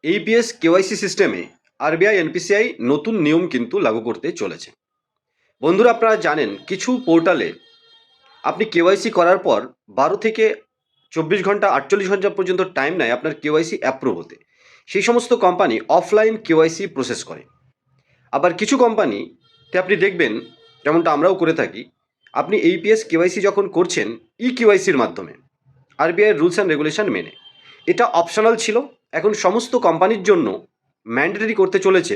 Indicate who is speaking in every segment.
Speaker 1: AEPS KYC সিস্টেমে RBI NPCI নতুন নিয়ম কিন্তু লাগু করতে চলেছে। বন্ধুরা, আপনারা জানেন কিছু পোর্টালে আপনি কেওয়াইসি করার পর 12 থেকে 24 ঘন্টা 48 ঘন্টা পর্যন্ত টাইম নেয় আপনার কেওয়াইসি অ্যাপ্রুভ হতে। সেই সমস্ত কোম্পানি অফলাইন কেওয়াইসি প্রসেস করে। আবার কিছু কোম্পানিতে আপনি দেখবেন, যেমনটা আমরাও করে থাকি, আপনি এইপিএস কেওয়াইসি যখন করছেন কেওয়াইসির মাধ্যমে আরবিআইয়ের রুলস অ্যান্ড রেগুলেশন মেনে। এটা অপশনাল ছিল, এখন সমস্ত কোম্পানির জন্য ম্যান্ডেটরি করতে চলেছে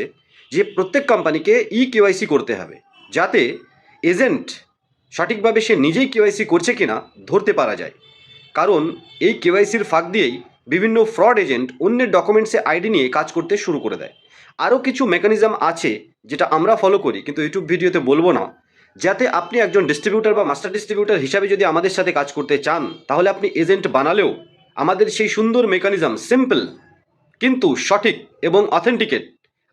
Speaker 1: যে প্রত্যেক কোম্পানিকে কেওয়াইসি করতে হবে, যাতে এজেন্ট সঠিকভাবে সে নিজেই কেওয়াইসি করছে কিনা ধরতে পারা যায়। কারণ এই কেওয়াইসির ফাঁক দিয়েই বিভিন্ন ফ্রড এজেন্ট অন্যের ডকুমেন্টসে আইডি নিয়ে কাজ করতে শুরু করে দেয়। আরও কিছু মেকানিজম আছে যেটা আমরা ফলো করি, কিন্তু ইউটিউব ভিডিওতে বলবো না। যাতে আপনি একজন ডিস্ট্রিবিউটার বা মাস্টার ডিস্ট্রিবিউটার হিসাবে যদি আমাদের সাথে কাজ করতে চান, তাহলে আপনি এজেন্ট বানালেও আমাদের সেই সুন্দর মেকানিজম, সিম্পল কিন্তু সঠিক এবং অথেন্টিকেট,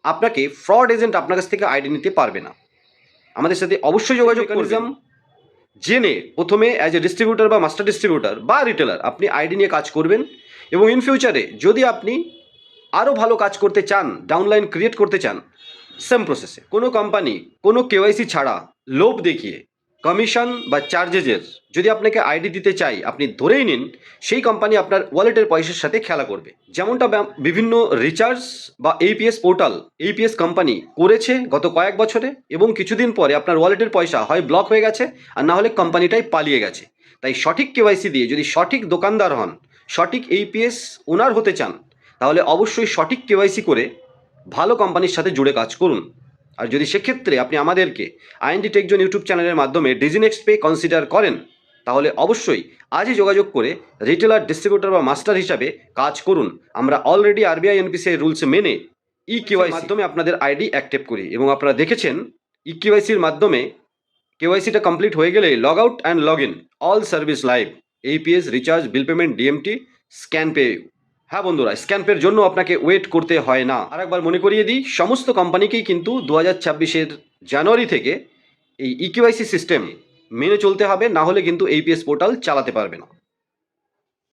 Speaker 1: আপনাকে ফ্রড এজেন্ট আপনার কাছ থেকে আইডি নিতে পারবে না। আমাদের সাথে অবশ্যই যোগাযোগ মেকানিজম জেনে প্রথমে অ্যাজ এ ডিস্ট্রিবিউটার বা মাস্টার ডিস্ট্রিবিউটার বা রিটেলার আপনি আইডি নিয়ে কাজ করবেন। এবং ইন ফিউচারে যদি আপনি আরও ভালো কাজ করতে চান, ডাউনলাইন ক্রিয়েট করতে চান, সেম প্রসেসে কোনো কোম্পানি কোনো কেওয়াইসি ছাড়া লোভ দেখিয়ে কমিশন বা চার্জেসের যদি আপনাকে আইডি দিতে চাই, আপনি ধরেই নিন সেই কোম্পানি আপনার ওয়ালেটের পয়সার সাথে খেলা করবে। যেমনটা বিভিন্ন রিচার্জ বা এইপিএস পোর্টাল, এইপিএস কোম্পানি করেছে গত কয়েক বছরে, এবং কিছুদিন পরে আপনার ওয়ালেটের পয়সা হয় ব্লক হয়ে গেছে, আর না হলে কোম্পানিটাই পালিয়ে গেছে। তাই সঠিক কেওয়াইসি দিয়ে যদি সঠিক দোকানদার হন, সঠিক এইপিএস ওনার হতে চান, তাহলে অবশ্যই সঠিক কেওয়াইসি করে ভালো কোম্পানির সাথে জুড়ে কাজ করুন। আর যদি সেক্ষেত্রে আপনি আমাদেরকে আইএনডি টেকজন ইউটিউব চ্যানেলের মাধ্যমে ডিজিনেক্সট পে কনসিডার করেন, তাহলে অবশ্যই আজই যোগাযোগ করে রিটেলার, ডিস্ট্রিবিউটর বা মাস্টার হিসাবে কাজ করুন। আমরা অলরেডি আরবিআই এনপিসিআই রুলস মেনে কেওয়াইসির মাধ্যমে আপনাদের আইডি অ্যাক্টিভ করি, এবং আপনারা দেখেছেন কেওয়াইসির মাধ্যমে কেওয়াইসিটা কমপ্লিট হয়ে গেলে log out and log in all service live, AEPS, recharge, bill payment, DMT, scan pay. হ্যাঁ বন্ধুরা, স্ক্যান পের জন্য আপনাকে ওয়েট করতে হয় না। আর একবার মনে করিয়ে দিই, সমস্ত কোম্পানিকেই কিন্তু 2026-এর জানুয়ারি থেকে এই কেওয়াইসি সিস্টেম মেনে চলতে হবে, না হলে কিন্তু এইপিএস পোর্টাল চালাতে পারবে না।